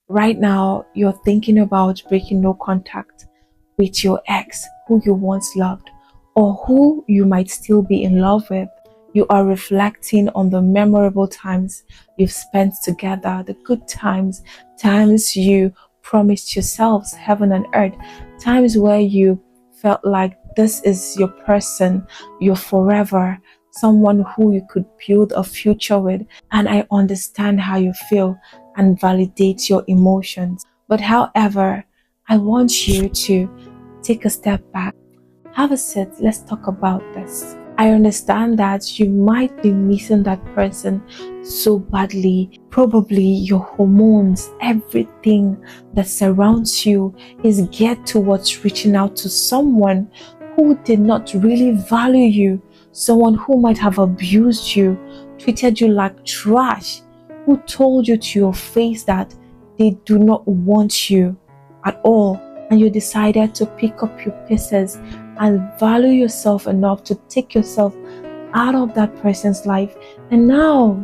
Right now, you're thinking about breaking no contact with your ex who you once loved or who you might still be in love with. You are reflecting on the memorable times you've spent together, the good times, times you promised yourselves heaven and earth, times where you felt like this is your person, your forever, someone who you could build a future with. And I understand how you feel and validate your emotions. But however, I want you to take a step back, have a sit, let's talk about this. I understand that you might be missing that person so badly. Probably your hormones, everything that surrounds you is geared towards reaching out to someone who did not really value you, someone who might have abused you, treated you like trash, who told you to your face that they do not want you at all, and you decided to pick up your pieces and value yourself enough to take yourself out of that person's life. And now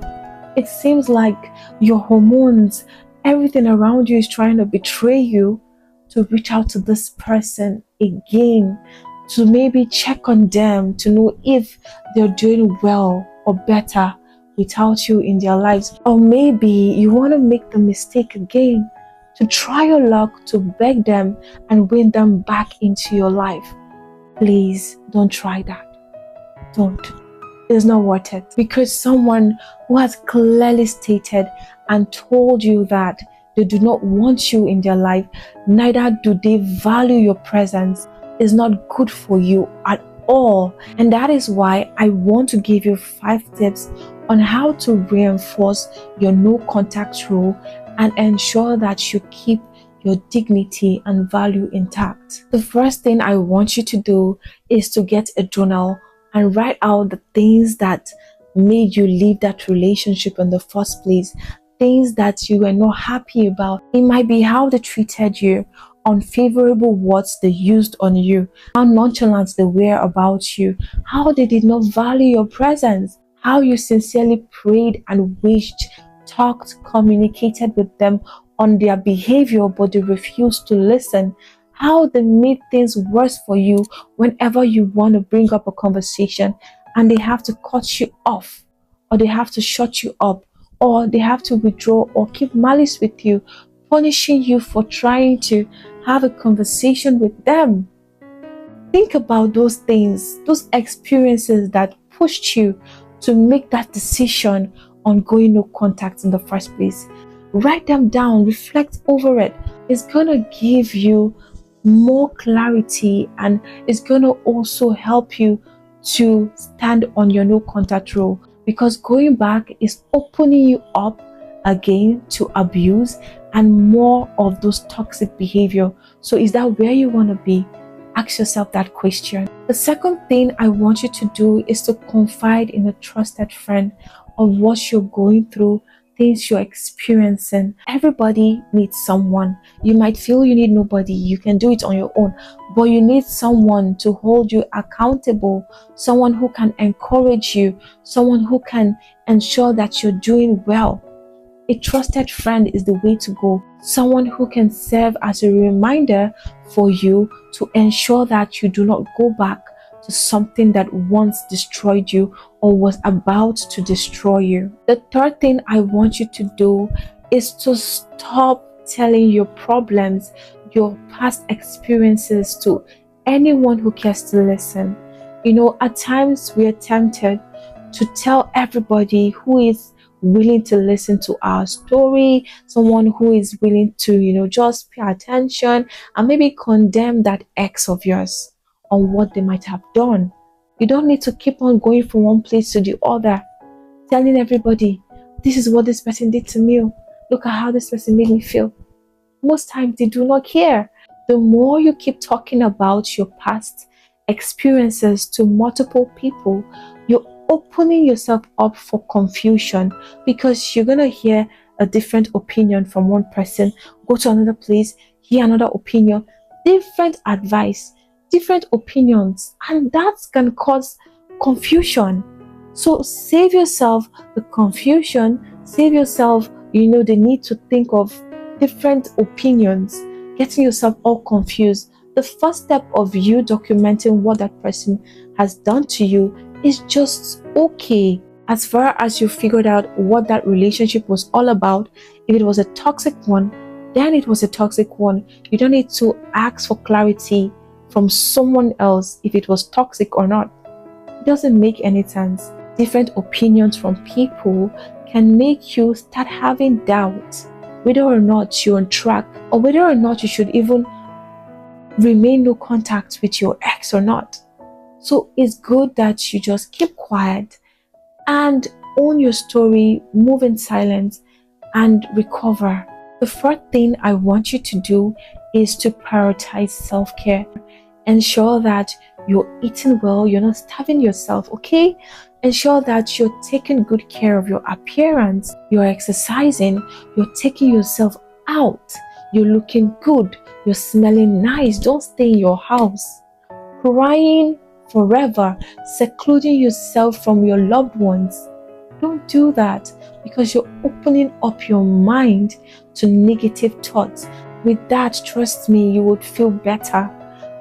it seems like your hormones, everything around you is trying to betray you to reach out to this person again, to maybe check on them, to know if they're doing well or better without you in their lives. Or maybe you want to make the mistake again to try your luck to beg them and win them back into your life. Please don't try that. Don't. It's not worth it. Because someone who has clearly stated and told you that they do not want you in their life, neither do they value your presence, is not good for you at all. And that is why I want to give you 5 tips on how to reinforce your no contact rule and ensure that you keep your dignity and value intact. The first thing I want you to do is to get a journal and write out the things that made you leave that relationship in the first place, things that you were not happy about. It might be how they treated you, unfavorable words they used on you, how nonchalant they were about you, how they did not value your presence, how you sincerely prayed and wished, talked, communicated with them on their behavior, but they refused to listen, how they made things worse for you whenever you want to bring up a conversation and they have to cut you off, or they have to shut you up, or they have to withdraw or keep malice with you, punishing you for trying to have a conversation with them. Think about those things, those experiences that pushed you to make that decision on going no contact in the first place. Write them down, reflect over it. It's going to give you more clarity, and it's going to also help you to stand on your no contact rule, because going back is opening you up again to abuse and more of those toxic behavior. So is that where you want to be? Ask yourself that question. The second thing I want you to do is to confide in a trusted friend of what you're going through, things you're experiencing. Everybody needs someone. You might feel you need nobody, you can do it on your own, but you need someone to hold you accountable, someone who can encourage you, someone who can ensure that you're doing well. A trusted friend is the way to go. Someone who can serve as a reminder for you to ensure that you do not go back to something that once destroyed you or was about to destroy you. The third thing I want you to do is to stop telling your problems, your past experiences to anyone who cares to listen. You know, at times we are tempted to tell everybody who is willing to listen to our story, someone who is willing to, just pay attention and maybe condemn that ex of yours on what they might have done. You don't need to keep on going from one place to the other, telling everybody, this is what this person did to me. Look at how this person made me feel. Most times they do not care. The more you keep talking about your past experiences to multiple people, you're opening yourself up for confusion, because you're going to hear a different opinion from one person, go to another place, hear another opinion, different advice, different opinions, and that can cause confusion. So save yourself the confusion, save yourself, the need to think of different opinions, getting yourself all confused. The first step of you documenting what that person has done to you is just okay. As far as you figured out what that relationship was all about, if it was a toxic one, then it was a toxic one. You don't need to ask for clarity from someone else if it was toxic or not. It doesn't make any sense. Different opinions from people can make you start having doubts whether or not you're on track, or whether or not you should even remain no contact with your ex or not. So it's good that you just keep quiet and own your story, move in silence, and recover. The first thing I want you to do is to prioritize self-care. Ensure that you're eating well, you're not starving yourself, okay? Ensure that you're taking good care of your appearance, you're exercising, you're taking yourself out, you're looking good, you're smelling nice. Don't stay in your house crying forever, secluding yourself from your loved ones. Don't do that, because you're opening up your mind to negative thoughts. With that, trust me, you would feel better.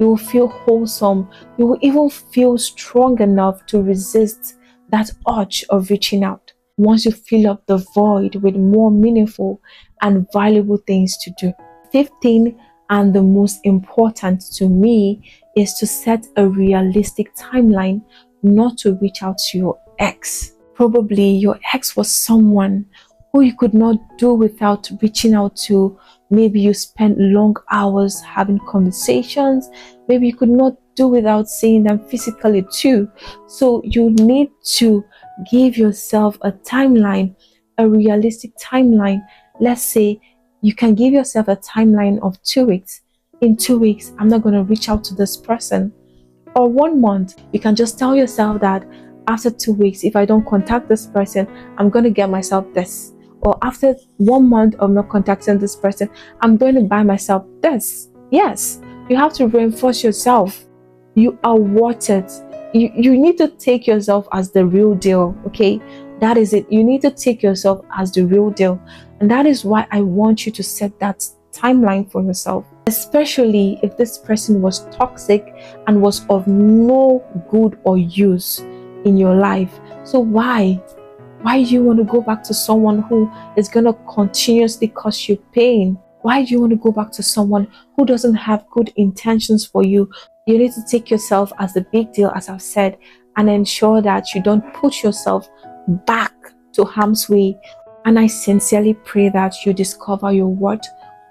You will feel wholesome. You will even feel strong enough to resist that urge of reaching out once you fill up the void with more meaningful and valuable things to do. Fifth thing, and the most important to me, is to set a realistic timeline not to reach out to your ex. Probably your ex was someone who you could not do without reaching out to. Maybe you spent long hours having conversations. Maybe you could not do without seeing them physically too. So you need to give yourself a timeline, a realistic timeline. Let's say you can give yourself a timeline of 2 weeks. In 2 weeks, I'm not going to reach out to this person. Or 1 month, you can just tell yourself that after 2 weeks, if I don't contact this person, I'm going to get myself this. Or after 1 month of not contacting this person, I'm going to buy myself this. Yes, you have to reinforce yourself. You are worth it. You need to take yourself as the real deal, okay? That is it. You need to take yourself as the real deal. And that is why I want you to set that timeline for yourself, especially if this person was toxic and was of no good or use in your life. So why do you want to go back to someone who is going to continuously cause you pain? Why do you want to go back to someone who doesn't have good intentions for you? You need to take yourself as the big deal, as I've said, and ensure that you don't put yourself back to harm's way. And I sincerely pray that you discover your worth,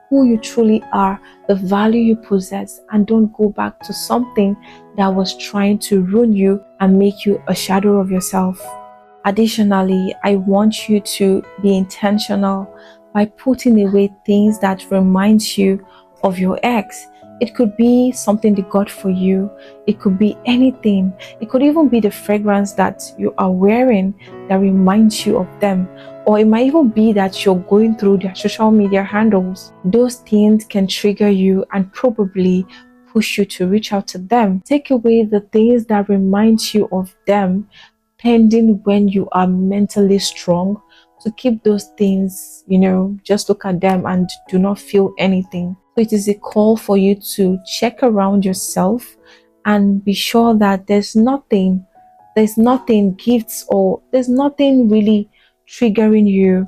who you truly are, the value you possess, and don't go back to something that was trying to ruin you and make you a shadow of yourself. Additionally, I want you to be intentional by putting away things that remind you of your ex. It could be something they got for you. It could be anything. It could even be the fragrance that you are wearing that reminds you of them. Or it might even be that you're going through their social media handles. Those things can trigger you and probably push you to reach out to them. Take away the things that remind you of them, pending when you are mentally strong. To keep those things, just look at them and do not feel anything. So it is a call for you to check around yourself and be sure that there's nothing gifts, or there's nothing really triggering you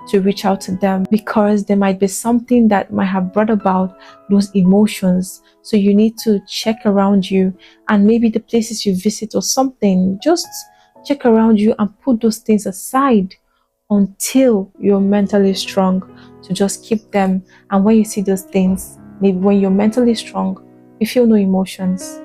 to reach out to them, because there might be something that might have brought about those emotions. So you need to check around you, and maybe the places you visit or something, just check around you and put those things aside until you're mentally strong to just keep them. And when you see those things, maybe when you're mentally strong, you feel no emotions.